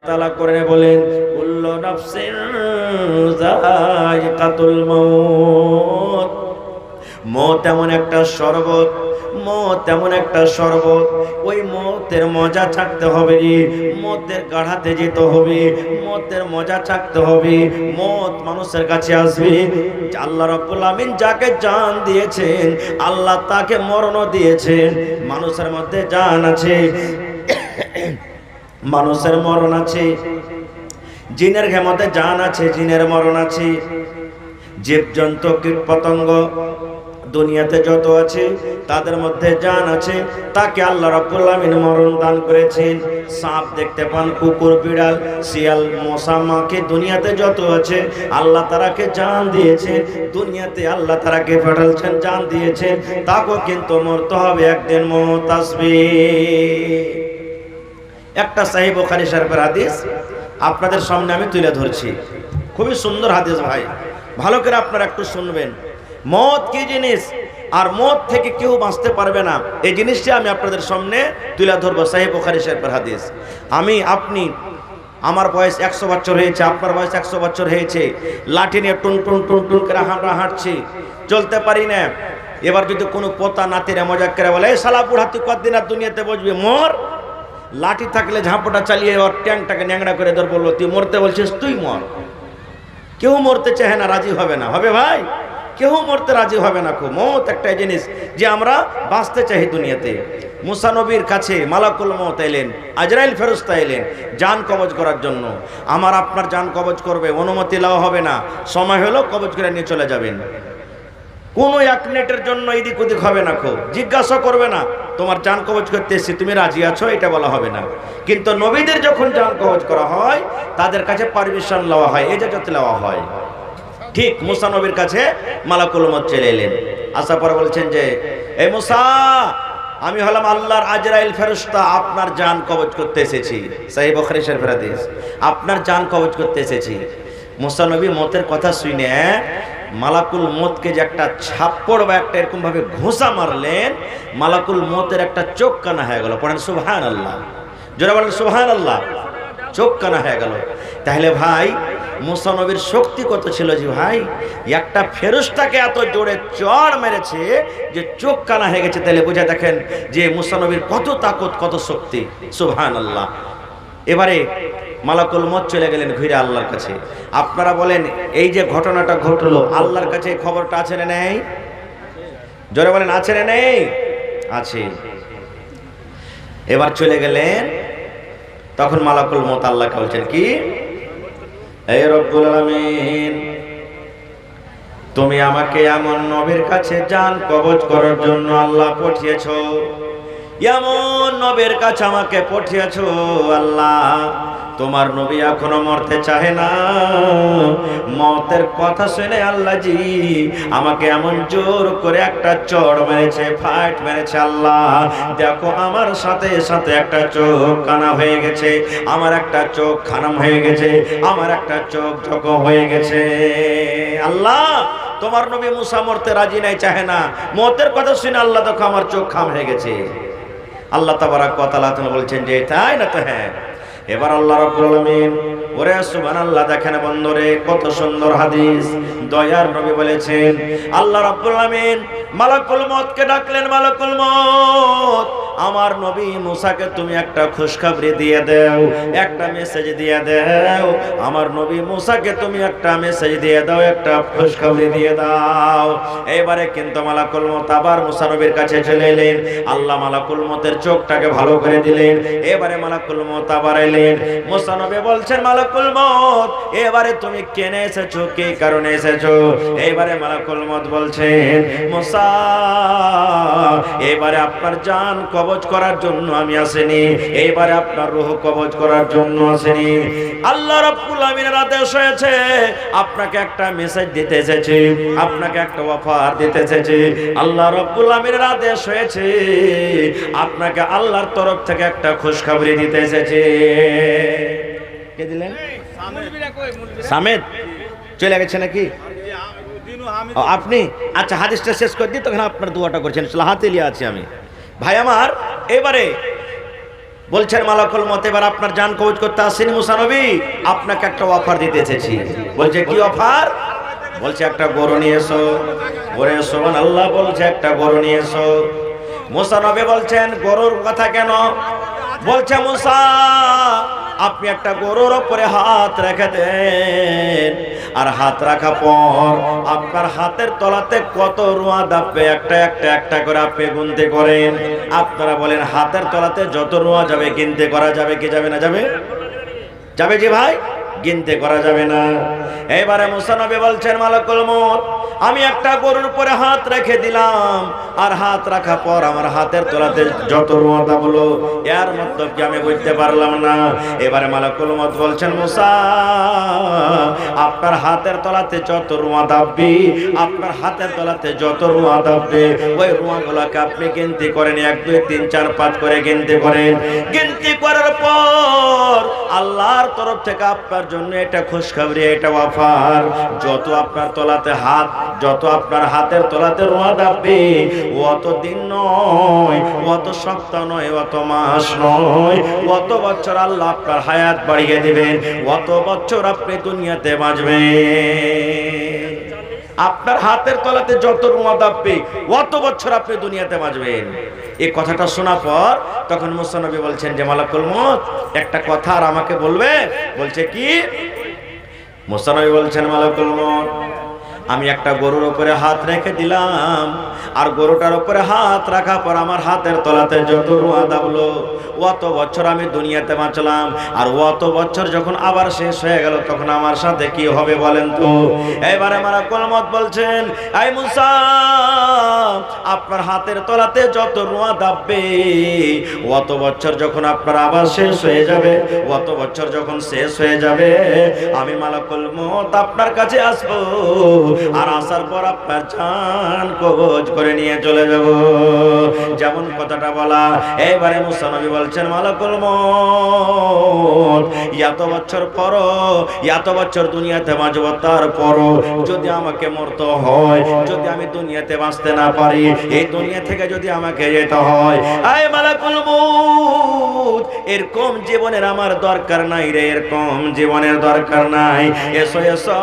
তাআলা করে বলেন কুল্লু নাফসিন যায়িকাতুল মাউত। মওত এমন একটা শরবত, মওত এমন একটা শরবত, ওই মওতের মজা চাখতে হবে, মওতের গাড়াতে যেতে হবে, মওতের মজা চাখতে হবে। মওত মানুষের কাছে আসবে। আল্লাহ রাব্বুল আমিন যাকে জান দিয়েছেন, আল্লাহ তাকে মরণও দিয়েছেন। মানুষের মধ্যে জান আছে, মানুষের মরণ আছে। জিনের মধ্যে জান আছে, জিনের মরণ আছে। জীবজন্তু কীট পতঙ্গ দুনিয়াতে যত আছে তাদের মধ্যে জান আছে, তাকে আল্লাহ রাব্বুল আমিন মরণ দান করেছেন। সাপ দেখতে পান, কুকুর, বিড়াল, শিয়াল, মশা, মাছি দুনিয়াতে যত আছে আল্লাহ তারাকে জান দিয়েছেন। দুনিয়াতে আল্লাহ তারাকে পাঠালছেন, জান দিয়েছেন। তাকেও কিন্তু মরতে হবে, একদিন মওত আসবে। একটা সহিহ বুখারী শরীফের হাদিস আপনাদের সামনে আমি তুলে ধরছি। খুবই সুন্দর হাদিস ভাই, ভালো করে আপনারা একটু শুনবেন। মওত কি জিনিস আর মওত থেকে কেউ বাঁচতে পারবে না, এই জিনিসটা আমি আপনাদের সামনে তুলে ধরবো। সহিহ বুখারী শরীফের হাদিস। আপনি আমার বয়স 100 বছর হয়েছে, আপনার বয়স 100 বছর হয়েছে, লাঠি নিয়ে টুন টুন টুন টুন করে আমরা হাঁটছি, চলতে পারি না। এবার যদি কোনো পোতা নাতিরা মজাক করে বলে, এই শালা বুড়া তুই কতদিন আর দুনিয়াতে বসবি, মর। লাঠি থাকলে ঝাঁপটা চালিয়ে ওর ট্যাংটাকে ন্যাংড়া করে ধর, বললো তুই মরতে বলছিস, তুই মর। কেউ মরতে চায় না, রাজি হবে না, হবে ভাই? কেউ মরতে রাজি হবে না। খুব মওত একটা জিনিস যে আমরা বাঁচতে চাই দুনিয়াতে। মুসা নবীর কাছে মালাকুল মওত এলেন, আজরাইল ফেরেশতা এলেন জান কবজ করার জন্য। আমার আপনার জান কবজ করবে, অনুমতি দেওয়া হবে না, সময় হলো কবজ করে নিয়ে চলে যাবেন। কোনো এক মিনিটের জন্য এদিক ওদিক হবে না, খুব জিজ্ঞাসা করবে না তোমার জান কবজ করতে এসেছি, তুমি রাজি আছো, এটা বলা হবে না। কিন্তু নবীদের যখন জান কবজ করা হয় তাদের কাছে পারমিশন লওয়া হয়, ইজাজত লওয়া হয়। ঠিক মুসা নবীর কাছে মালাকুল মওত চলে এলেন। আসার পর বলছেন যে, এই মুসা, আমি হলাম আল্লাহর আজরাইল ফেরেশতা, আপনার জান কবজ করতে এসেছি। সহিহ বুখারী শরীফের হাদিস, আপনার জান কবজ করতে এসেছি। মুসা নবী মওতের কথা শুনে মালাকুল মওতকে যে একটা ছাপ্পড় বা একটা এরকম ভাবে ঘোষা মারলেন, মালাকুল মওতের একটা চোখ কানা হয়ে গেল। পড়েন সুবহানাল্লাহ, জোরে বলেন সুবহানাল্লাহ। চোখ কানা হয়ে গেল। তাহলে ভাই মুসা নবীর শক্তি কত ছিল যে ভাই, একটা ফেরেশতাকে এত জোরে চড় মেরেছে যে চোখ কানা হয়ে গেছে। তাহলে বুঝে দেখেন যে মুসা নবীর কত তাকত, কত শক্তি। সুবহানাল্লাহ। এবারে মালাকুল মওত চলে গেলেন ঘুরে আল্লাহর কাছে। আপনারা বলেন, এই যে ঘটনাটা ঘটলো, আল্লাহর কাছে খবরটা আছে না নেই? জোরে বলেন, আছে না নেই? আছে। এবার চলে গেলেন, তখন মালাকুল মওত আল্লাহকে বলছেন কি, এই রব্বুল আলামিন, তুমি আমাকে এমন নবীর কাছে জান কবজ করার জন্য আল্লাহ পাঠিয়েছো, এমন নবীর কাছে আমাকে পাঠিয়েছো আল্লাহ। তোমার নবী এখনো মরতে চাহে না। মওতের কথা শুনে আল্লাহ জি আমাকে এমন জোর করে একটা চড় মেরেছে, ফাইট মেরেছে। আল্লাহ দেখো, আমার সাথে সাথে একটা চোখ কানা হয়ে গেছে, আমার একটা চোখ খারাম হয়ে গেছে, আমার একটা চোখ জখম হয়ে গেছে। আল্লাহ, তোমার নবী মুসা মরতে রাজি নাই, চাহে না। মওতের কথা শুনে আল্লাহ দেখো আমার চোখ খাম হয়ে গেছে। আল্লাহ তাবারাক ওয়া তাআলা বলছেন যে তাই না? তো হ্যাঁ। এবার আল্লাহ রাব্বুল আলামিন, ওরে সুবহানাল্লাহ, দেখেন বন্ধুরে কত সুন্দর হাদিস। দয়ার নবী বলেছেন, আল্লাহ রাব্বুল আলামিন মালাকুল মওতকে ডাকলেন, মালাকুল মওত, আমার নবী মুসাকে তুমি একটা খুশখবরি দিয়ে দাও, একটা মেসেজ দিয়ে দাও। আমার নবী মুসাকে তুমি একটা মেসেজ দিয়ে দাও, একটা খুশখবরি দিয়ে দাও। এবারে কিন্তু মালাকুল মওত আবার মুসা নবীর কাছে চলে এলেন। আল্লাহ মালাকুল মওতের চোখটাকে ভালো করে দিলেন। এবারে মালাকুল মওত আবার এলেন। মুসা নবী বলছেন, মালাকুল মওত, এবারে তুমি কেন এসেছো, কি কারণে এসেছো? এবারে মালাকুল মওত বলছেন, মুসা, এবারে আপনার জান কবজ করার জন্য আমি আসেনি, এইবারে আপনার রূহ কবজ করার জন্য আসেনি। আল্লাহ রাব্বুল আমিনের আদেশ হয়েছে, আপনাকে একটা মেসেজ দিতে এসেছি, আপনাকে একটা অফার দিতে এসেছি। আল্লাহ রাব্বুল আমিনের আদেশ হয়েছে, আপনাকে আল্লাহর তরফ থেকে একটা খুশখবরি দিতে এসেছে। কে দিলেন? সামেদ চলে গেছে নাকি আপনি? আচ্ছা, হাদিসটা শেষ করে দিই, তখন আপনার দোয়াটা করছেন, হাতে লিয়ে আছি আমি। ভাই আমার, এবারে বলছেন মালাকুল মউত এবার আপনার জান কবজ করতে আসেনি মুসা নবী, আপনাকে একটা অফার দিতে এসেছি। বলছে কি অফার? বলছে একটা গরু নিয়ে এসো। বলে সুবহানাল্লাহ, বলছে একটা গরু নিয়ে এসো। মুসা নবী বলছেন গরুর কথা কেন? বলছে মুসা আপনি একটা গরুর উপরে হাত রেখে দেন, আর হাত রাখা পর আপনার হাতের তলাতে কত রুয়া দাপবে একটা একটা একটা করে আপনি গুনতে করেন। আপনারা বলেন হাতের তলাতে যত রুয়া যাবে গিনতে করা যাবে কি যাবে না? যাবে, যাবে জি ভাই, গিনতে করা যাবে না। এবারে মুসা নবী বলছেন মালাকুল মউত আমি একটা গরুর উপরে হাত রেখে দিলাম, আর হাত রাখা পর আমার হাতের তলাতে যত রুয়া দাবলো এর মতলব কি আমি বুঝতে পারলাম না। এবারে মালাকুল মউত বলছেন মুসা আপনার হাতের তলাতে যত রুয়া দাববে, আপনার হাতের তলাতে যত রুয়া দাববে ওই রুয়াগুলোকে আপনি গিনতি করেন, 1 2 3 4 5 করে গিনতি করেন। গিনতি করার পর আল্লাহর তরফ থেকে আপনার জন্য এটা খুশখবরি, এটা অফার, যত আপনার তলাতে হাত, যত আপনার হাতের তলাতে রোয়া দাববে অত দিন নয়, অত সপ্তাহ নয়, অত মাস নয়, অত বছর আল্লাহ আপনার হায়াত বাড়িয়ে দিবেন, অত বছর আপনি দুনিয়াতে বাঁচবেন। আপনার হাতের তলাতে যত রোয়া দাববে অত বছর আপনি দুনিয়াতে বাঁচবেন। এই কথাটা শোনার পর তখন মুসা নবী বলছেন যে মালাকুল মউত একটা কথা আর আমাকে বলবে। বলছে কি? মুসা নবী বলছেন মালাকুল মউত আমি একটা গরুর উপরে হাত রেখে দিলাম, আর গরুটার উপরে হাত রাখা পর আমার হাতের তলাতে যত রুয়া দাবলো অত বছর আমি দুনিয়াতে বাঁচলাম, আর অত বছর যখন আবার শেষ হয়ে গেল তখন আমার সাথে কি হবে বলেন তো? এবারে মালাকুল মউত বলছেন এই মুসা আপনার হাতের তলাতে যত রুয়া দাববে অত বছর যখন আপনার আবার শেষ হয়ে যাবে, অত বছর যখন শেষ হয়ে যাবে আমি মালাকুল মউত আপনার কাছে আসবো, আর আসার পর আপনার জান কবজ করে নিয়ে চলে যাব। যেমন কথাটা বলা। এইবারে মুসা নবী বলছেন মালাকুল মউত এত বছর পর, এত বছর দুনিয়াতে বাঁচব, তারপরও যদি আমাকে মরতে হয়, যদি আমি দুনিয়াতে বাঁচতে না পারি, এই দুনিয়া থেকে যদি আমাকে যেতে হয়, আয় মালাকুল মউত এরকম জীবনের আমার দরকার নাই রে, এরকম জীবনের দরকার নাই। এসো এসো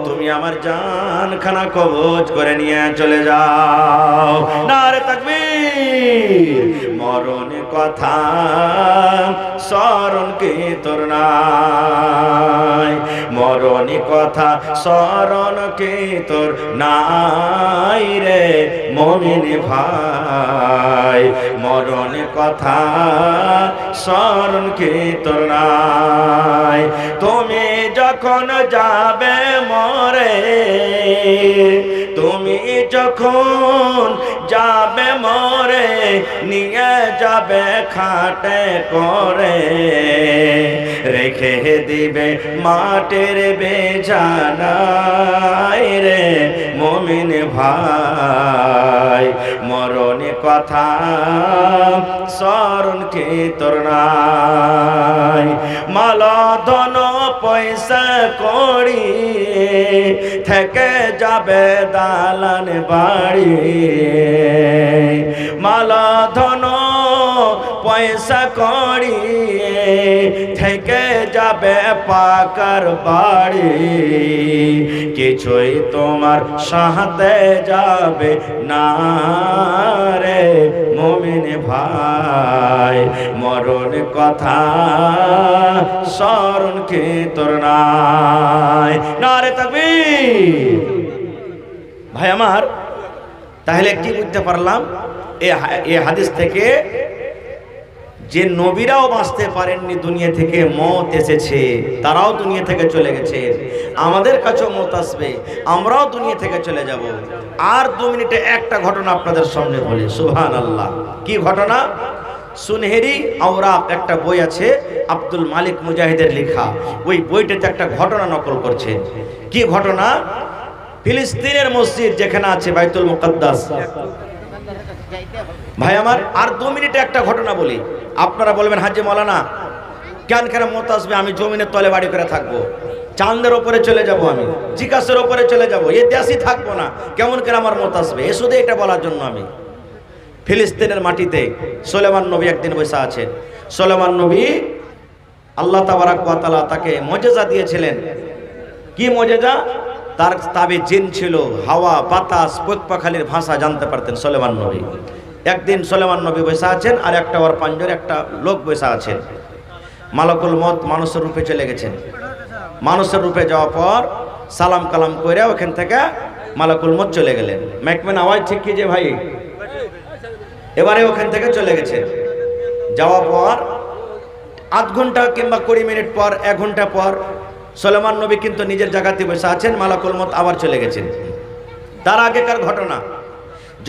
তুমি আমার জান খানা কবজ করে নিয়ে চলে যাও। নারে তাকবীর। মরণ কথা স্মরণ কি তোর নাই, মরণ কথা স্মরণ কি তোর নাই রে মুমিন ভাই, মরণ কথা স্মরণ কি তোর নাই। তুমি যখন যাবে মরে, তুমি যখন যাবে মরে, নিয়ে যাবে খাটে করে, রেখে দিবে মাটির বিছানায় রে মুমিন ভাই, মরণ কথা স্মরণ কি তোর নাই। মালা ধন পয়সা করি থেকে যাবে দালান বাড়ি, মালা ধন পয়সা করি থেকে যাবে পাকার বাড়ি, কিছুই তোমার সাথে যাবে না রে মুমিন ভাই, মরণ কথা স্মরণ কি তোর নাই। নারে তাকবীর। ভাই আমার, তাহলে কি বুঝতে পারলাম এই হাদিস থেকে? যে নবীরাও বাঁচতে পারেননি দুনিয়া থেকে, মওত এসেছে, তারাও দুনিয়া থেকে চলে গেছে, আমাদের কাছেও মওত আসবে, আমরাও দুনিয়া থেকে চলে যাব। আর 2 মিনিটে একটা ঘটনা আপনাদের সামনে বলি। সুবহানাল্লাহ। কি ঘটনা? সুনহেরি আওরাক একটা বই আছে, আব্দুল মালিক মুজাহিদের লেখা। ওই বইটাতে একটা ঘটনা নকল করছেন। কি ঘটনা? ফিলিস্তিনের মসজিদ যেখানে আছে বাইতুল মুকাদ্দাস। ভাই আমার, আর 2 মিনিটে একটা ঘটনা বলি। আপনারা বলবেন হাজী মাওলানা কেন কেন মত আসবে, আমি জমিনের তলে বাড়ি করে থাকবো, চাঁদের ওপরে চলে যাব, আমি জিজ্ঞাসার ওপরে চলে যাব, এ দেশই থাকবো না, কেমন করে আমার মত আসবে? এ শুধু এটা বলার জন্য আমি ফিলিস্তিনের মাটিতে সুলেমান নবী একদিন বসে আছেন। সুলেমান নবী আল্লাহ তাবারাক ওয়া তাআলা তাকে মুজিজা দিয়েছিলেন। কি মুজিজা? তার তাবে জিন ছিল, হাওয়া বাতাস পাখালির ভাষা জানতে পারতেন সুলেমান নবী। একদিন সুলেমান নবী বসে আছেন, আর একটা ওর পাঞ্জরে একটা লোক বসে আছেন। মালাকুল মউত মানুষের রূপে চলে গেছেন। মানুষের রূপে যাওয়ার পর সালাম কালাম করে ওখান থেকে মালাকুল মউত চলে গেলেন। ম্যাকম্যান আওয়াজ ঠিক কি যে ভাই? এবারে ওখান থেকে চলে গেছেন। যাওয়ার পর আধ ঘন্টা কিংবা 20 মিনিট পর, 1 ঘন্টা পর সুলেমান নবী কিন্তু নিজের জায়গাতে বসে আছেন, মালাকুল মউত আবার চলে গেছেন। তার আগেকার ঘটনা,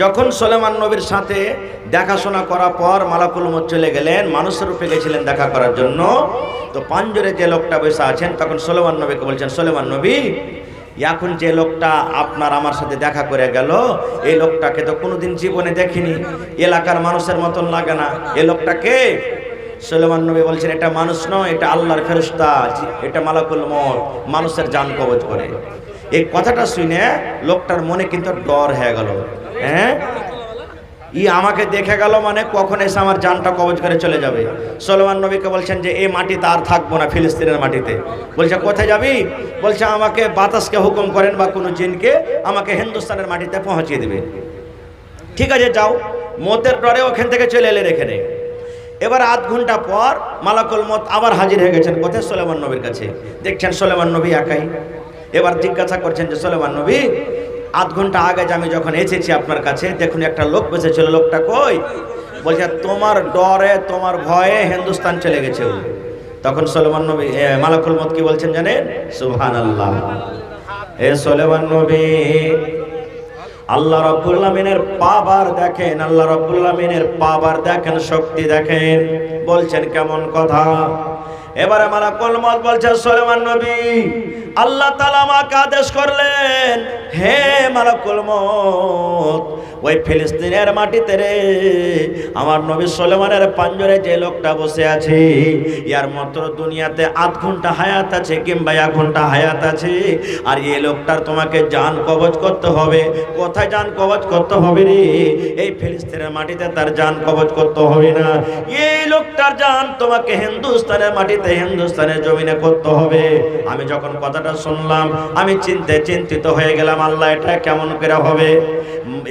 যখন সুলেমান নবীর সাথে দেখাশোনা করার পর মালাকুল মউত চলে গেলেন, মানুষের রূপে গেছিলেন দেখা করার জন্য, তো পাঞ্জরে যে লোকটা বসে আছেন তখন সুলেমান নবীকে বলছেন, সুলেমান নবী, এখন যে লোকটা আপনার আমার সাথে দেখা করে গেল, এই লোকটাকে তো কোনোদিন জীবনে দেখিনি, এলাকার মানুষের মতন লাগে না, এই লোকটা কে? সুলেমান নবী বলছেন, এটা মানুষ নয়, এটা আল্লাহর ফেরেশতা, এটা মালাকুল মউত, মানুষের জান কবজ করে। এই কথাটা শুনে লোকটার মনে কিন্তু ডর হয়ে গেল। হ্যাঁ, আমাকে দেখে গেল মানে কখন এসে আমার জানটা কবজ করে চলে যাবে। সুলেমান নবীকে বলছেন যে এই মাটিতে আর থাকবো না, ফিলিস্তিনের মাটিতে। বলছে কোথায় যাবি? বলছে আমাকে বাতাসকে হুকুম করেন বা কোনো জিনকে আমাকে হিন্দুস্তানের মাটিতে পৌঁছিয়ে দেবে। ঠিক আছে যাও। মতের ডরে ওখান থেকে চলে এলেন এখানে। এবার আধ ঘন্টা পর মালাকুল মউত আবার হাজির হয়ে গেছেন কোথায়? সুলেমান নবীর কাছে। দেখছেন সুলেমান নবী একাই। এবার জিজ্ঞাসা করছেন যে সুলেমান নবী, আধ ঘন্টা আগে আমি যখন এসেছি আপনার কাছে, দেখুন একটা লোক বসেছিল, লোকটা কই? বলছে তোমার ডরে তোমার ভয়ে হিন্দুস্তান চলে গেছে। তখন সুলেমান নবী মালাকুল মউত কি বলছেন জানেন? সুবহানাল্লাহ। এ সুলেমান নবী, আল্লাহ রাব্বুল আমিনের পাওয়ার দেখেন, আল্লাহ রাব্বুল আমিনের পাওয়ার দেখেন, শক্তি দেখেন। বলছেন কেমন কথা? এবারে মালাকুল মউত বলছে, সুলেমান নবী, আল্লাহ তাআলা আমাকে আদেশ করলেন, হে মালাকুল মউত, ওই ফিলিস্তিনের মাটিতে রে আমার নবী সুলেমানের পাঞ্জরে যে লোকটা বসে আছে, ইয়ার মাত্র দুনিয়াতে আধ ঘন্টা হায়াত আছে কিংবা 1 ঘন্টা হায়াত আছে, আর এই লোকটার তোমাকে জান কবজ করতে হবে। কোথায় জান কবজ করতে হবে রে? এই ফিলিস্তিনের মাটিতে তার জান কবজ করতে হবে না, এই লোকটার জান তোমাকে হিন্দুস্তানের মাটিতে, হিন্দুস্তানের জমিনে করতে হবে। আমি যখন কথাটা শুনলাম আমি চিন্তিত হয়ে গেলাম, আল্লাহ এটা কেমন করে হবে?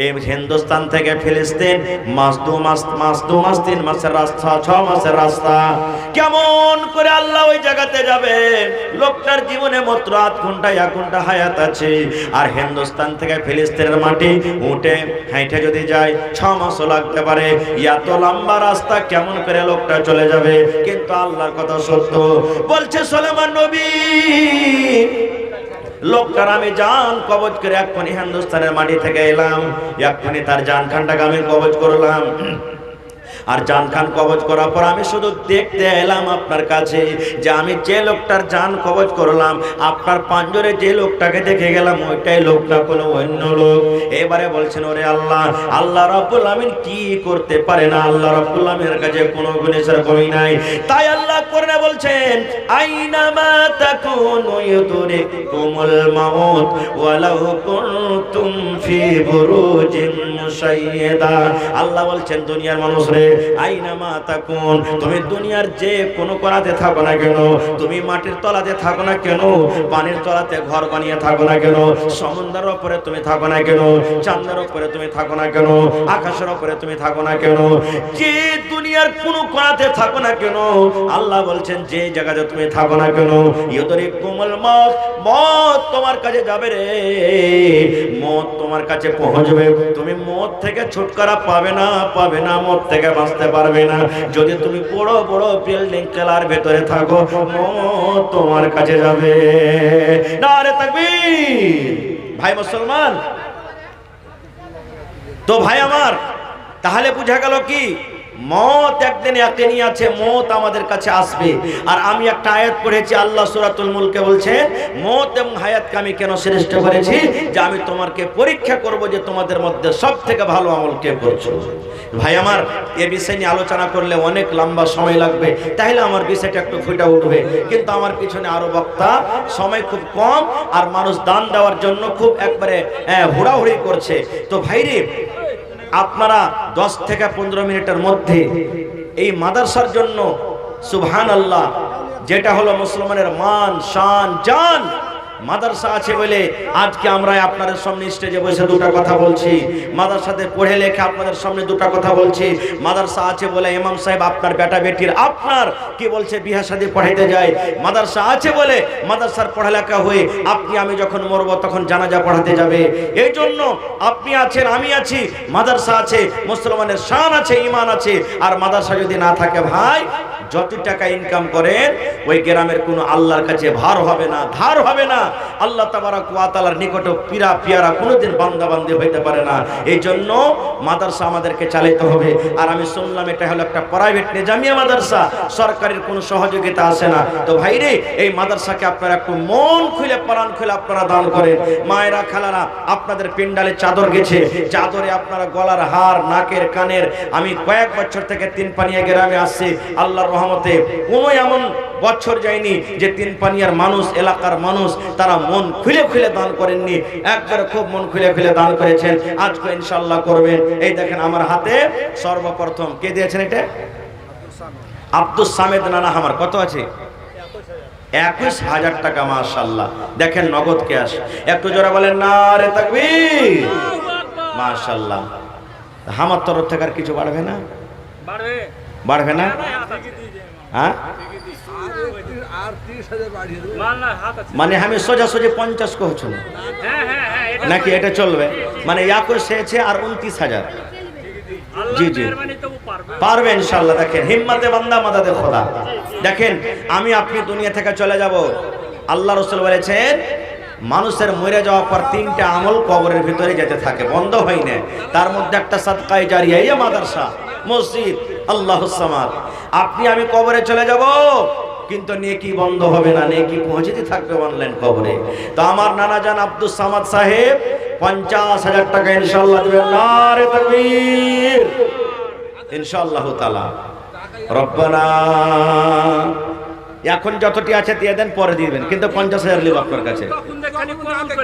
এই হিন্দুস্তান থেকে ফিলিস্তিন মাস 2 মাস 3 মাসের রাস্তা, 6 মাসের রাস্তা, কেমন করে আল্লাহ ওই জায়গাতে যাবে? লোকটার জীবনে মাত্র আধ ঘন্টা 1 ঘন্টা হায়াত আছে, আর হিন্দুস্তান থেকে ফিলিস্তিনের মাটি উঠে হাঁটে যদি যায় 6 মাসও লাগতে পারে। এত লম্বা রাস্তা কেমন করে লোকটা চলে যাবে? কিন্তু আল্লাহর কথা সত্য। বলছে সুলেমান নবী, লোকটার আমি জান কবজ করে এক্ষুনি হিন্দুস্তানের মাটি থেকে এলাম, এক্ষুনি তার জান খানটাকে আমি কবজ করলাম। আর জান খান কবজ করার পর আমি শুধু দেখতে এলাম আপনার কাছে যে আমি যে লোকটার জান কবজ করলাম, আপনার পাঞ্জরে যে লোকটাকে দেখে গেলাম, ওইটাই লোকটা কোনো অন্য লোক। এবারে বলছেন, ওরে আল্লাহ, আল্লাহ রাব্বুল আমিন কি করতে পারে না? আল্লাহ রাব্বুল আমিনের কাছে কোনো গুণের কমি নাই। তাই আল্লাহ কোরআনে বলছেন, আইনামা তাকুনু ইউদরিকুমুল মাউত ওয়ালাউ কুনতুম ফি বুরুজিন মুশাইয়্যাদা। আল্লাহ বলছেন, দুনিয়ার মানুষ রে, আইনামা তাকুন, তুমি দুনিয়ার যে কোনো কোণাতে থাকো না কেন, তুমি মাটির তলাতে থাকো না কেন, পানির তলাতে ঘর বানিয়ে থাকো না কেন, সমুদ্রের উপরে তুমি থাকো না কেন, চাঁদের উপরে তুমি থাকো না কেন, আকাশের উপরে তুমি থাকো না কেন, যে দুনিয়ার কোনো কোণাতে থাকো না কেন, আল্লাহ বলছেন যে জায়গাতে তুমি থাকো না কেন, ইউদরিকুমুল মউত, মউত তোমার কাছে যাবে রে, মউত তোমার কাছে পৌঁছবে। তুমি মউত থেকে ছুটকারা পাবে না, মউত থেকে বাঁচতে পারবে না। যদি তুমি বড় বড় বিল্ডিং কেলার ভেতরে থাকো, মউত তোমার কাছে যাবে। নারে তাকবীর। ভাই মুসলমান, তো ভাই আমার, তাহলে বুঝা গেল কি মওত একদিন ইয়াকিনী আছে, মওত আমাদের কাছে আসবে। আর আমি একটা আয়াত পড়েছি, আল্লাহ সূরাতুল মুলকে বলছেন, মওত এবং হায়াতকে আমি কেন শ্রেষ্ঠ করেছি? যে আমি তোমাকে পরীক্ষা করব যে তোমাদের মধ্যে সবথেকে ভালো আমল কে করছো। ভাই আমার, এই বিষয় নিয়ে আলোচনা করলে অনেক লম্বা সময় লাগবে, তাহলে আমার বিষয়টা একটু ফুটে উঠবে। কিন্তু আমার পিছনে আরো বক্তা, সময় খুব কম, আর মানুষ দান দেওয়ার জন্য খুব একবারে হুড়াহুড়ি করছে। তো ভাইরে, আপনারা 10 থেকে 15 মিনিটের মধ্যে এই মাদ্রাসার জন্য সুবহানাল্লাহ, যেটা হলো মুসলমানের মান শান জান, মাদ্রাসা আছে বলে আজকে আমরা আপনাদের সামনে স্টেজে বসে দুটো কথা বলছি। মাদ্রাসাতে পড়ে লেখে আপনাদের সামনে দুটো কথা বলছি। মাদ্রাসা আছে বলে ইমাম সাহেব আপনার বেটা বেটির আপনার কি বলছে বিয়া শাদী পড়াইতে যায়। মাদ্রাসা আছে বলে মাদ্রাসার পড়ালেখা হয়ে আপনি আমি যখন মরব তখন জানাজা পড়াতে যাবে। এই জন্য আপনি আছেন, আমি আছি, মাদ্রাসা আছে, মুসলমানের শান আছে, ঈমান আছে। আর মাদ্রাসা যদি না থাকে ভাই, যত টাকা ইনকাম করেন ওই গ্রামের কোনো আল্লাহর কাছে ভার হবে না, ধার হবে না। আল্লাহ তাবারক ওয়া তাআলার নিকট পিরা পিয়ারা কোনোদিন বান্দা বান্দি হইতে পারে না। এই জন্য মাদ্রাসা আমাদেরকে চালাতে হবে। আর আমি শুনলাম এটা হলো একটা প্রাইভেট নিজামিয়া মাদ্রাসা, সরকারের কোনো সহযোগিতা আসে না। তো ভাইরে, এই মাদ্রাসাকে আপনারা একটু মন খুলে প্রাণ খুলে আপনারা দান করেন। মায়েরা খালারা, আপনাদের পিন্ডালে চাদর গেছে, চাদরে আপনারা গলার হার, নাকের কানের। আমি কয়েক বছর থেকে তিনপানিয়া গ্রামে আসছি, আল্লাহর রহমতে কোনো এমন বছর যায়নি যে তিনপানিয়ার মানুষ, এলাকার মানুষ তারা মন খুলে খুলে দান করেননি। একবারে খুব মন খুলে খুলে দান করেছেন। আজকে ইনশাআল্লাহ করবেন। এই দেখেন আমার হাতে সর্বপ্রথম কে দিয়েছেন, এটা আব্দুস সামেদ নানা। আমার কত আছে? 21,000 টাকা। মাশাআল্লাহ, দেখেন নগদ ক্যাশ। একটু জোরে বলেন নারে তাকবীর। মাশাআল্লাহ। আমার তরফ থেকে আর কিছু বাড়বে না? বাড়বে না? হ্যাঁ, মানে আমি সোজাসুজি 50 কহছো নাকি? এটা চলবে মানে 21 হয়েছে আর 29,000। জি জি, পারবে ইনশাআল্লাহ। দেখেন হিম্মতে বান্দা মাদাদে খোদা। দেখেন আমি আপনি দুনিয়া থেকে চলে যাব, আল্লাহ রাসূল বলেছেন মানুষের মরে যাওয়ার পর 3টা আমল কবরের ভিতরে যেতে থাকে, বন্ধ হয় না। তার মধ্যে একটা সাদকায়ে জারিয়া, এই মাদ্রাসা, মসজিদ, আল্লাহুস সামাদ। আপনি আমি কবরে চলে যাব কিন্তু নেকি বন্ধ হবে না, নেকি পৌঁছতে থাকবে অনলাইন কবরে। তো আমার নানা জান আব্দুস সামাদ সাহেব 50,000 টাকা ইনশাআল্লাহ দিবেন। নারে তাকবীর। ইনশাআল্লাহ তাআলা। রব্বানা, এখন যতটি আছে দিয়ে দেন, পরে দিবেন, কিন্তু 50,000 লিব আপনার কাছে।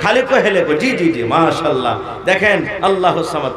খালি কো হেলে কো। জি জি জি, মাশাআল্লাহ। দেখেন আল্লাহুস সামাদ।